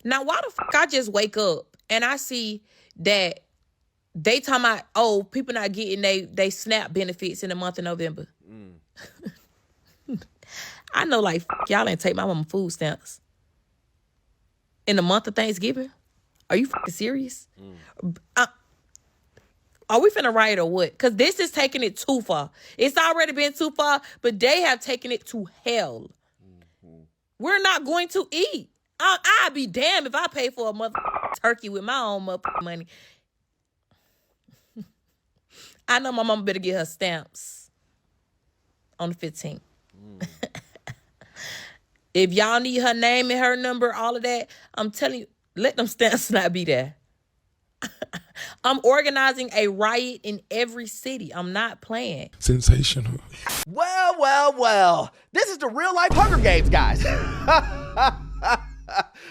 Now, why the fuck I just wake up and I see that they talking about, oh, people not getting they SNAP benefits in the month of November. I know, like, y'all ain't take my mama food stamps in the month of Thanksgiving. Are you fucking serious? Are we finna riot or what? Because this is taking it too far. It's already been too far, but they have taken it to hell. We're not going to eat. I'd be damned if I pay for a motherfucking turkey with my own motherfucking money. I know my mama better get her stamps on the 15th. If y'all need her name and her number, all of that, I'm telling you, let them stamps not be there. I'm organizing a riot in every city. I'm not playing. Sensational. Well. This is the real life Hunger Games, guys.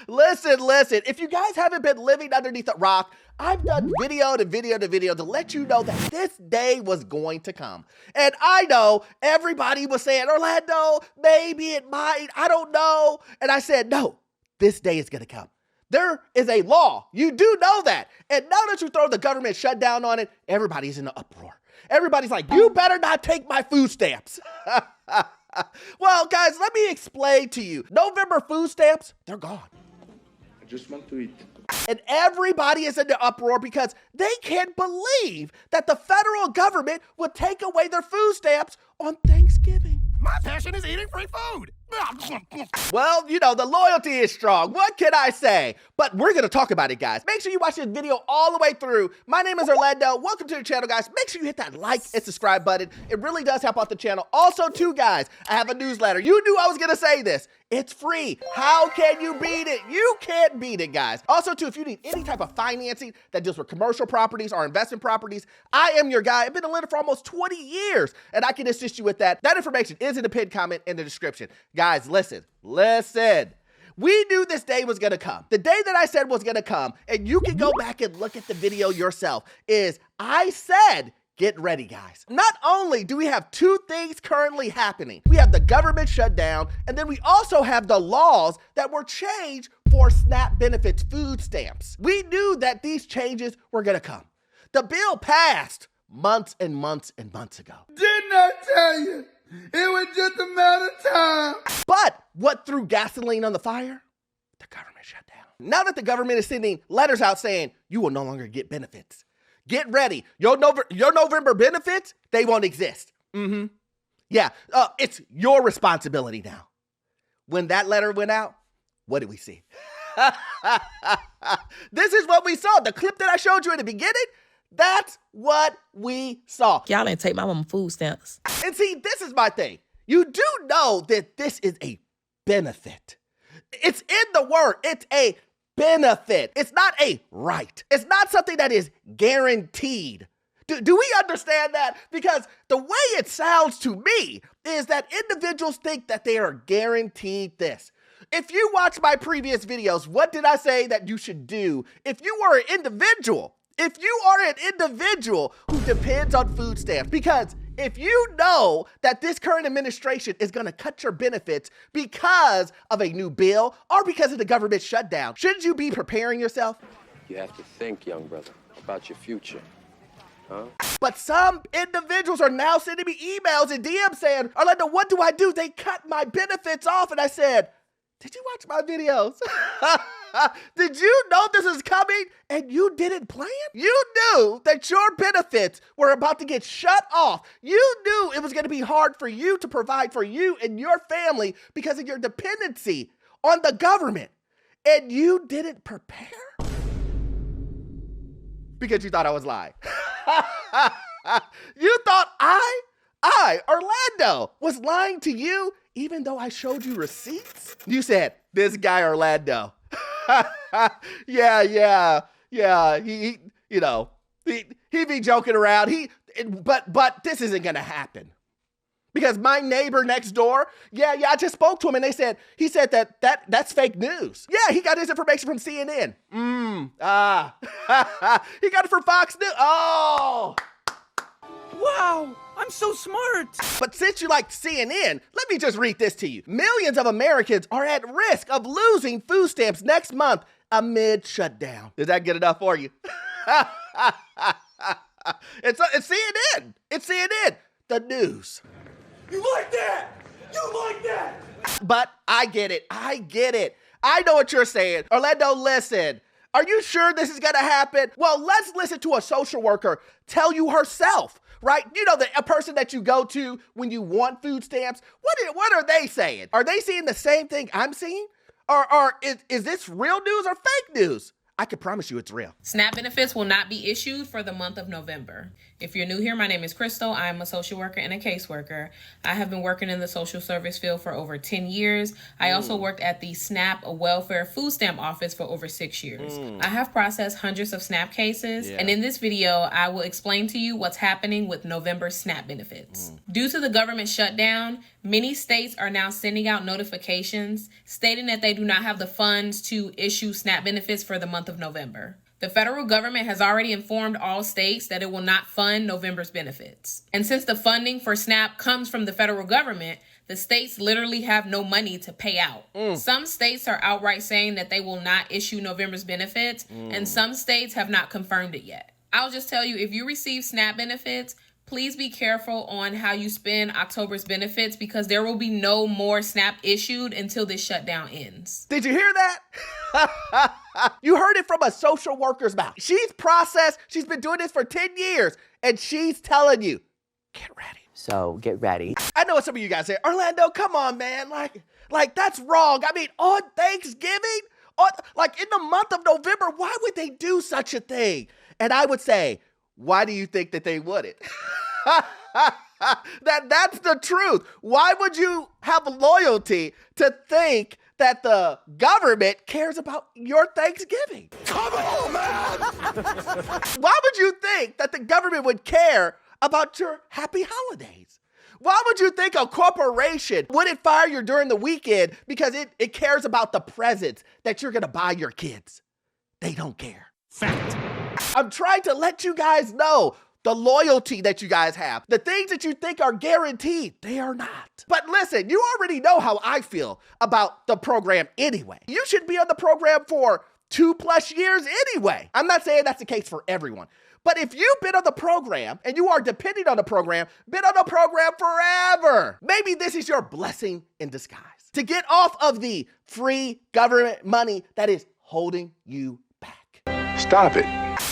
Listen. If you guys haven't been living underneath a rock, I've done video to video to let you know that this day was going to come. And I know everybody was saying, Orlando, maybe it might, I don't know. And I said, no, this day is going to come. There is a law. You do know that. And now that you throw the government shutdown on it, everybody's in an uproar. Everybody's like, you better not take my food stamps. Well, guys, let me explain to you. November food stamps, they're gone. I just want to eat. And everybody is in the uproar because they can't believe that the federal government would take away their food stamps on Thanksgiving. My passion is eating free food. Well, you know, the loyalty is strong. What can I say? But we're going to talk about it, guys. Make sure you watch this video all the way through. My name is Orlando. Welcome to the channel, guys. Make sure you hit that like and subscribe button. It really does help out the channel. Also, too, guys, I have a newsletter. You knew I was going to say this. It's free. How can you beat it? You can't beat it, guys. Also, too, if you need any type of financing that deals with commercial properties or investment properties, I am your guy. I've been a lender for almost 20 years, and I can assist you with that. That information is in the pinned comment in the description. Guys, listen. We knew this day was going to come. The day that I said was going to come, and you can go back and look at the video yourself, is I said, get ready, guys. Not only do we have two things currently happening, we have the government shutdown, and then we also have the laws that were changed for SNAP benefits, food stamps. We knew that these changes were going to come. The bill passed months and months and months ago. Didn't I tell you? It was just a matter of time. But what threw gasoline on the fire? The government shut down. Now that the government is sending letters out saying you will no longer get benefits, get ready. Your November benefits, they won't exist. Yeah, it's your responsibility now. When that letter went out, what did we see? This is what we saw. The clip that I showed you in the beginning, that's what we saw. Y'all ain't take my mama food stamps. And see, this is my thing. You do know that this is a benefit. It's in the word. It's a benefit. It's not a right. It's not something that is guaranteed. Do we understand that? Because the way it sounds to me is that individuals think that they are guaranteed this. If you watch my previous videos, what did I say that you should do if you are an individual? If you are an individual who depends on food stamps, because if you know that this current administration is going to cut your benefits because of a new bill or because of the government shutdown, shouldn't you be preparing yourself? You have to think, young brother, about your future. Huh? But some individuals are now sending me emails and DMs saying, Orlando, what do I do? They cut my benefits off. And I said, did you watch my videos? Did you know this is coming and you didn't plan? You knew that your benefits were about to get shut off. You knew it was going to be hard for you to provide for you and your family because of your dependency on the government. And you didn't prepare? Because you thought I was lying. You thought I, Orlando, was lying to you even though I showed you receipts? You said, this guy Orlando. Yeah. He be joking around. But this isn't gonna happen. Because my neighbor next door, I just spoke to him and he said that's fake news. Yeah, he got his information from CNN. He got it from Fox News. Oh. Wow, I'm so smart. But since you like CNN, let me just read this to you. Millions of Americans are at risk of losing food stamps next month amid shutdown. Is that good enough for you? It's CNN. It's CNN. The news. You like that? You like that? But I get it. I get it. I know what you're saying. Orlando, listen. Are you sure this is going to happen? Well, let's listen to a social worker tell you herself, right? You know, a person that you go to when you want food stamps. What are they saying? Are they seeing the same thing I'm seeing? Or is this real news or fake news? I can promise you it's real. SNAP benefits will not be issued for the month of November. If you're new here, my name is Crystal. I am a social worker and a caseworker. I have been working in the social service field for over 10 years. I also worked at the SNAP Welfare Food Stamp Office for over 6 years. I have processed hundreds of SNAP cases, and in this video, I will explain to you what's happening with November SNAP benefits. Due to the government shutdown, many states are now sending out notifications stating that they do not have the funds to issue SNAP benefits for the month of November. The federal government has already informed all states that it will not fund November's benefits. And since the funding for SNAP comes from the federal government, the states literally have no money to pay out. Some states are outright saying that they will not issue November's benefits, and some states have not confirmed it yet. I'll just tell you, if you receive SNAP benefits, please be careful on how you spend October's benefits because there will be no more SNAP issued until this shutdown ends. Did you hear that? You heard it from a social worker's mouth. She's processed. She's been doing this for 10 years, and she's telling you, get ready. So get ready. I know what some of you guys say, Orlando, come on, man. Like that's wrong. I mean, on Thanksgiving, like in the month of November, why would they do such a thing? And I would say, why do you think that they wouldn't? That's the truth. Why would you have loyalty to think that the government cares about your Thanksgiving? Come on, man! Why would you think that the government would care about your happy holidays? Why would you think a corporation wouldn't fire you during the weekend because it cares about the presents that you're going to buy your kids? They don't care. Fact. I'm trying to let you guys know the loyalty that you guys have. The things that you think are guaranteed, they are not. But listen, you already know how I feel about the program anyway. You should be on the program for 2+ years anyway. I'm not saying that's the case for everyone. But if you've been on the program and you are depending on the program, been on the program forever, maybe this is your blessing in disguise to get off of the free government money that is holding you back. Stop it.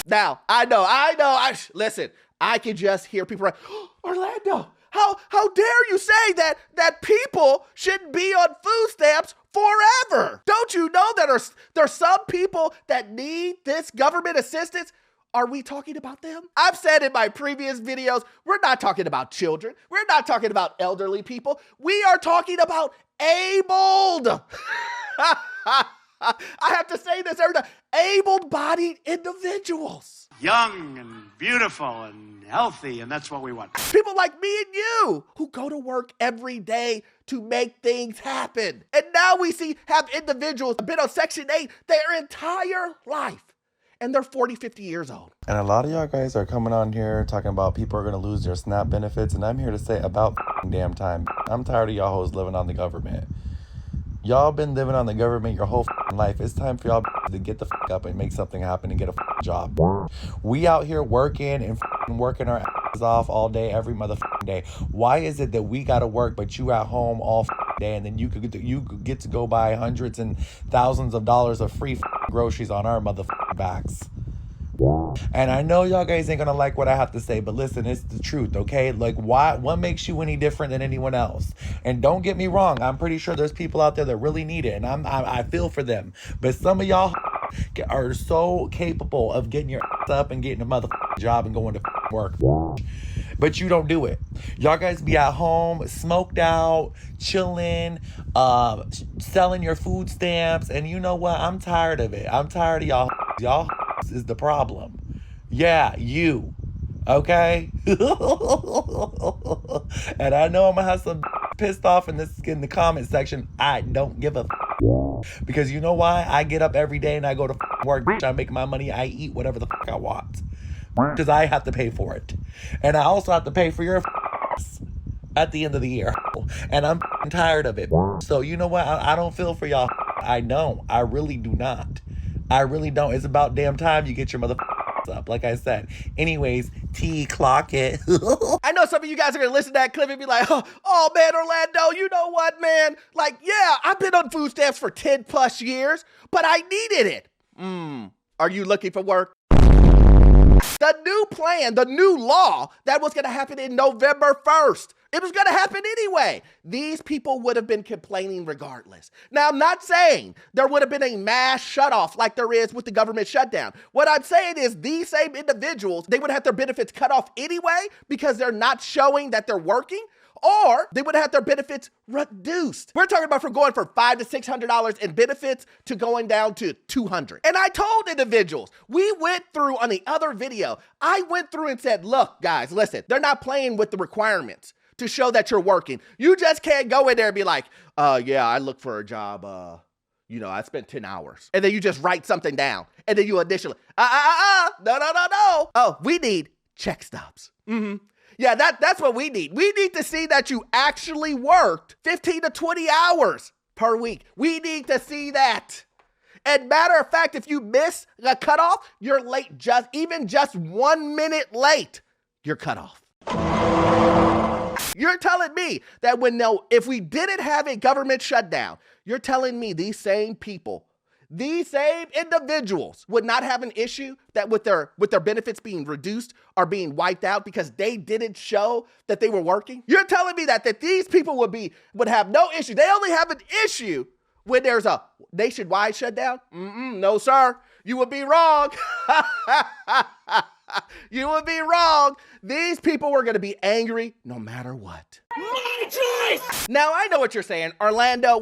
Now, I know. Listen, I can just hear people like, oh, Orlando, how dare you say that people shouldn't be on food stamps forever? Don't you know that there's some people that need this government assistance? Are we talking about them? I've said in my previous videos, we're not talking about children. We're not talking about elderly people. We are talking about abled. I have to say this every time. Able-bodied individuals. Young and beautiful and healthy, and that's what we want. People like me and you who go to work every day to make things happen. And now we have individuals been on Section 8 their entire life. And they're 40, 50 years old. And a lot of y'all guys are coming on here talking about people are going to lose their SNAP benefits. And I'm here to say about damn time. I'm tired of y'all hoes living on the government. Y'all been living on the government your whole life. It's time for y'all to get the up and make something happen and get a job. We out here working and working our asses off all day, every motherfucking day. Why is it that we got to work, but you at home all day and then you could get to go buy hundreds and thousands of dollars of free groceries on our motherfucking backs? And I know y'all guys ain't gonna like what I have to say, but listen, it's the truth, okay? Like, what makes you any different than anyone else? And don't get me wrong, I'm pretty sure there's people out there that really need it, and I feel for them. But some of y'all are so capable of getting your ass up and getting a motherfucking job and going to work, but you don't do it. Y'all guys be at home, smoked out, chilling, selling your food stamps, and you know what? I'm tired of it. I'm tired of y'all. Y'all is the problem. Yeah, you. Okay? And I know I'm gonna have some pissed off in the comment section. I don't give a because you know why? I get up every day and I go to work. I make my money. I eat whatever the I want because I have to pay for it, and I also have to pay for your at the end of the year. And I'm tired of it. So you know what? I don't feel for y'all. I don't. I really do not. I really don't. It's about damn time you get your up, like I said. Anyways, clock it. I know some of you guys are gonna listen to that clip and be like, oh man, Orlando, you know what, man? Like, yeah, I've been on food stamps for 10 plus years, but I needed it. Are you looking for work? The new plan, the new law that was gonna happen in November 1st, it was gonna happen anyway. These people would have been complaining regardless. Now, I'm not saying there would have been a mass shutoff like there is with the government shutdown. What I'm saying is these same individuals, they would have their benefits cut off anyway because they're not showing that they're working, or they would have their benefits reduced. We're talking about from going from $500 to $600 in benefits to going down to $200. And I told individuals, we went through on the other video, I went through and said, look, guys, listen, they're not playing with the requirements to show that you're working. You just can't go in there and be like, yeah, I look for a job, I spent 10 hours. And then you just write something down. And then you initially, no. Oh, we need check stubs. Yeah, that's what we need. We need to see that you actually worked 15 to 20 hours per week. We need to see that. And matter of fact, if you miss the cutoff, you're late, just 1 minute late, you're cut off. You're telling me that if we didn't have a government shutdown, you're telling me these same people, these same individuals would not have an issue that with their benefits being reduced or being wiped out because they didn't show that they were working? You're telling me that these people would have no issue. They only have an issue when there's a nationwide shutdown? No, sir. You would be wrong. You would be wrong. These people were going to be angry no matter what. My choice! Now, I know what you're saying, Orlando.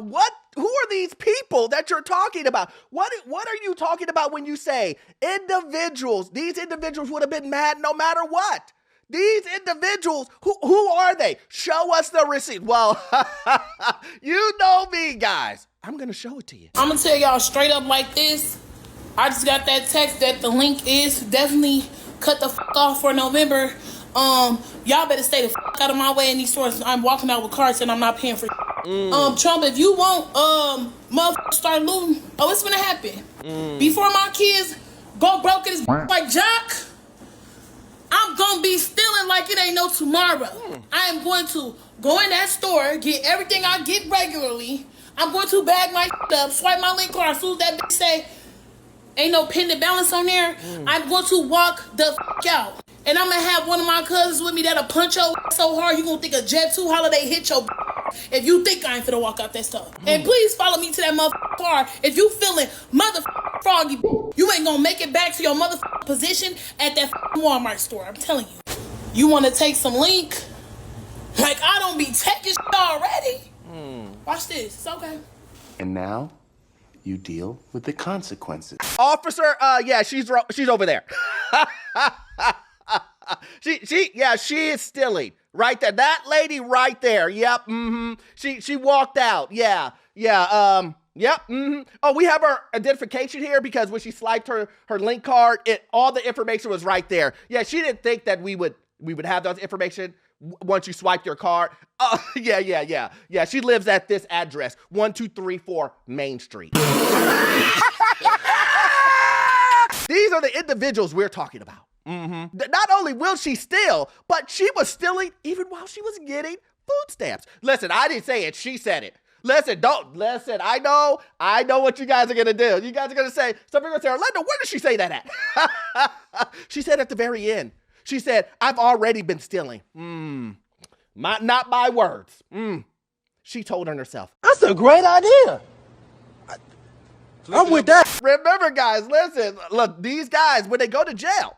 Who are these people that you're talking about? What are you talking about when you say individuals? These individuals would have been mad no matter what. These individuals, who are they? Show us the receipt. Well, you know me, guys. I'm going to show it to you. I'm going to tell y'all straight up like this. I just got that text that the link is definitely cut the off for November. Y'all better stay the out of my way in these stores. I'm walking out with cards and I'm not paying for Trump, if you won't motherfuckers start looting, it's gonna happen. Before my kids go broke as like Jock, I'm gonna be stealing like it ain't no tomorrow. I am going to go in that store, get everything I get regularly. I'm going to bag my up, swipe my link card. As soon as that bitch say ain't no pending balance on there, I'm going to walk the out. And I'm going to have one of my cousins with me that'll punch your so hard you going to think a Jet 2 holiday hit your if you think I ain't finna walk out that stuff. And please follow me to that motherfucking car. If you feeling froggy, you ain't going to make it back to your motherfucking position at that Walmart store. I'm telling you. You want to take some link? Like I don't be taking shit already. Watch this. It's okay. And now you deal with the consequences. Officer, yeah, she's over there. She is stealing right there. That lady right there. Yep. She walked out. Yeah. Yep. Oh, we have her identification here because when she swiped her link card, all the information was right there. Yeah, she didn't think that we would have those information once you swipe your card. Yeah. She lives at this address, 1234 Main Street. These are the individuals we're talking about. Not only will she steal, but she was stealing even while she was getting food stamps. Listen, I didn't say it. She said it. Listen, I know what you guys are going to do. You guys are going to say, some people are going to say, Orlando, where did she say that at? She said at the very end. She said, I've already been stealing. Not my words. She told on herself. That's a great idea. I'm with that. Remember, guys, listen, look, these guys, when they go to jail,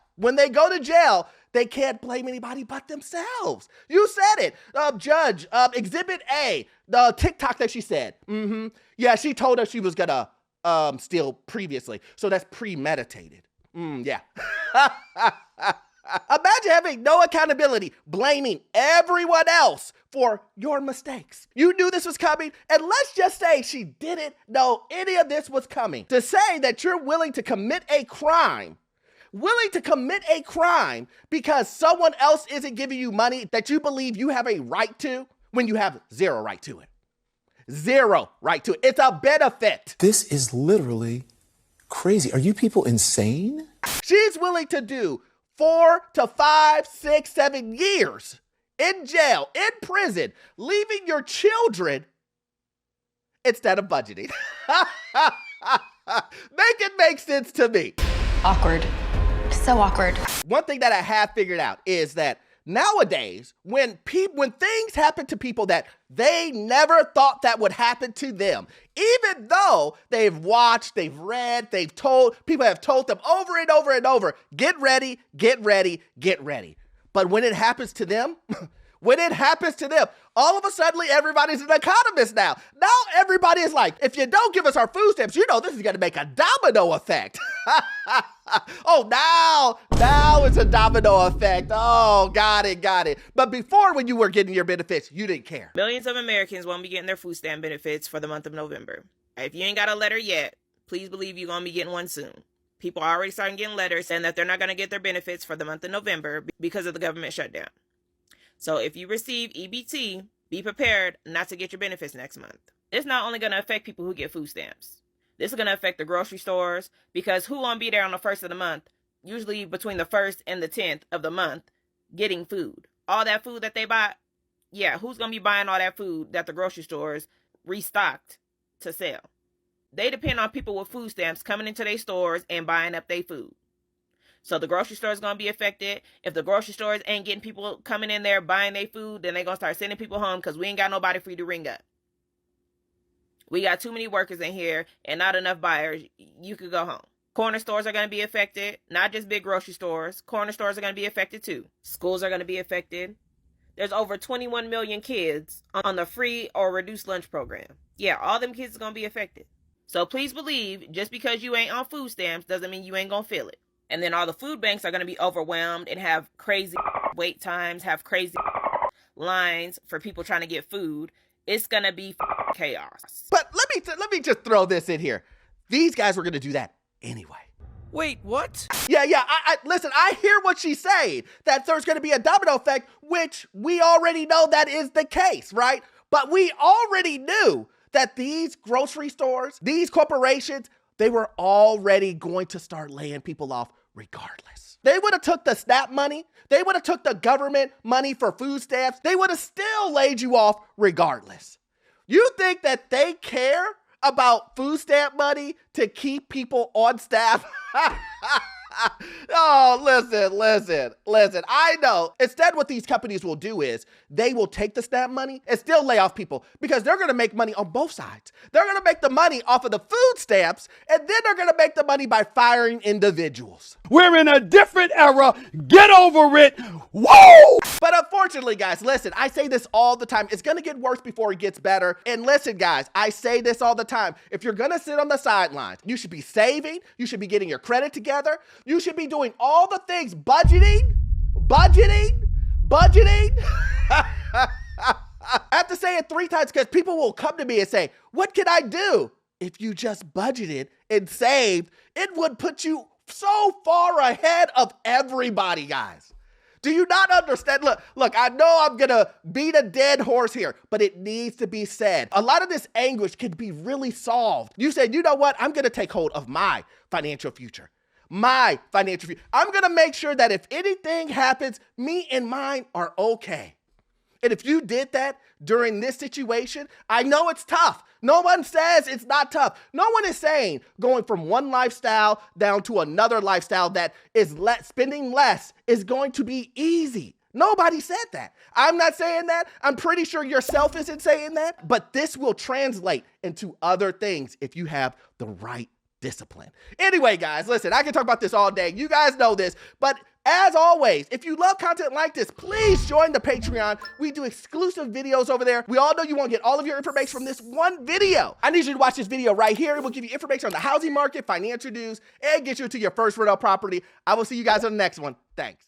they can't blame anybody but themselves. You said it. Judge, Exhibit A, the TikTok that she said. Yeah, she told us she was going to steal previously. So that's premeditated. Yeah. Imagine having no accountability, blaming everyone else for your mistakes. You knew this was coming, and let's just say she didn't know any of this was coming. To say that you're willing to commit a crime because someone else isn't giving you money that you believe you have a right to when you have zero right to it. Zero right to it. It's a benefit. This is literally crazy. Are you people insane? She's willing to do 4 to 5, 6, 7 years in jail, in prison, leaving your children instead of budgeting. Make it make sense to me. Awkward. So awkward. One thing that I have figured out is that nowadays, when things happen to people that they never thought that would happen to them, even though they've watched, they've read, people have told them over and over and over, get ready, get ready, get ready. But when it happens to them, all of a sudden, everybody's an economist now. Now everybody is like, if you don't give us our food stamps, you know this is going to make a domino effect. Oh, now it's a domino effect. Oh, got it. But before, when you were getting your benefits, you didn't care. Millions of Americans won't be getting their food stamp benefits for the month of November. If you ain't got a letter yet, please believe you're going to be getting one soon. People are already starting getting letters saying that they're not going to get their benefits for the month of November because of the government shutdown. So if you receive EBT, be prepared not to get your benefits next month. It's not only going to affect people who get food stamps. This is going to affect the grocery stores because who won't be there on the 1st of the month, usually between the 1st and the 10th of the month, getting food. All that food that they buy, who's going to be buying all that food that the grocery stores restocked to sell? They depend on people with food stamps coming into their stores and buying up their food. So the grocery store is going to be affected. If the grocery stores ain't getting people coming in there buying their food, then they're going to start sending people home because we ain't got nobody for you to ring up. We got too many workers in here and not enough buyers. You could go home. Corner stores are going to be affected. Not just big grocery stores. Corner stores are going to be affected too. Schools are going to be affected. There's over 21 million kids on the free or reduced lunch program. Yeah, all them kids are going to be affected. So please believe, just because you ain't on food stamps doesn't mean you ain't going to feel it. And then all the food banks are going to be overwhelmed and have crazy wait times, have crazy lines for people trying to get food. It's going to be chaos. But let me just throw this in here. These guys were going to do that anyway. Wait, what? Yeah. Listen, I hear what she's saying, that there's going to be a domino effect, which we already know that is the case, right? But we already knew that these grocery stores, these corporations, they were already going to start laying people off regardless. They would have took the SNAP money. They would have took the government money for food stamps. They would have still laid you off regardless. You think that they care about food stamp money to keep people on staff? Oh, listen. I know. Instead, what these companies will do is they will take the SNAP money and still lay off people because they're going to make money on both sides. They're going to make the money off of the food stamps, and then they're going to make the money by firing individuals. We're in a different era. Get over it. Whoa! But unfortunately, guys, listen, I say this all the time. It's going to get worse before it gets better. And listen, guys, I say this all the time. If you're going to sit on the sidelines, you should be saving. You should be getting your credit together. You should be doing all the things, budgeting. I have to say it 3 times because people will come to me and say, what can I do? If you just budgeted and saved, it would put you so far ahead of everybody, guys. Do you not understand? Look, I know I'm going to beat a dead horse here, but it needs to be said. A lot of this anguish can be really solved. You said, you know what? I'm going to take hold of my financial future. I'm going to make sure that if anything happens, me and mine are okay. And if you did that during this situation, I know it's tough. No one says it's not tough. No one is saying going from one lifestyle down to another lifestyle that is spending less is going to be easy. Nobody said that. I'm not saying that. I'm pretty sure yourself isn't saying that. But this will translate into other things if you have the right discipline. Anyway, guys, listen, I can talk about this all day. You guys know this, but as always, if you love content like this, please join the Patreon. We do exclusive videos over there. We all know you want to get all of your information from this one video. I need you to watch this video right here. It will give you information on the housing market, financial news, and get you to your first rental property. I will see you guys on the next one. Thanks.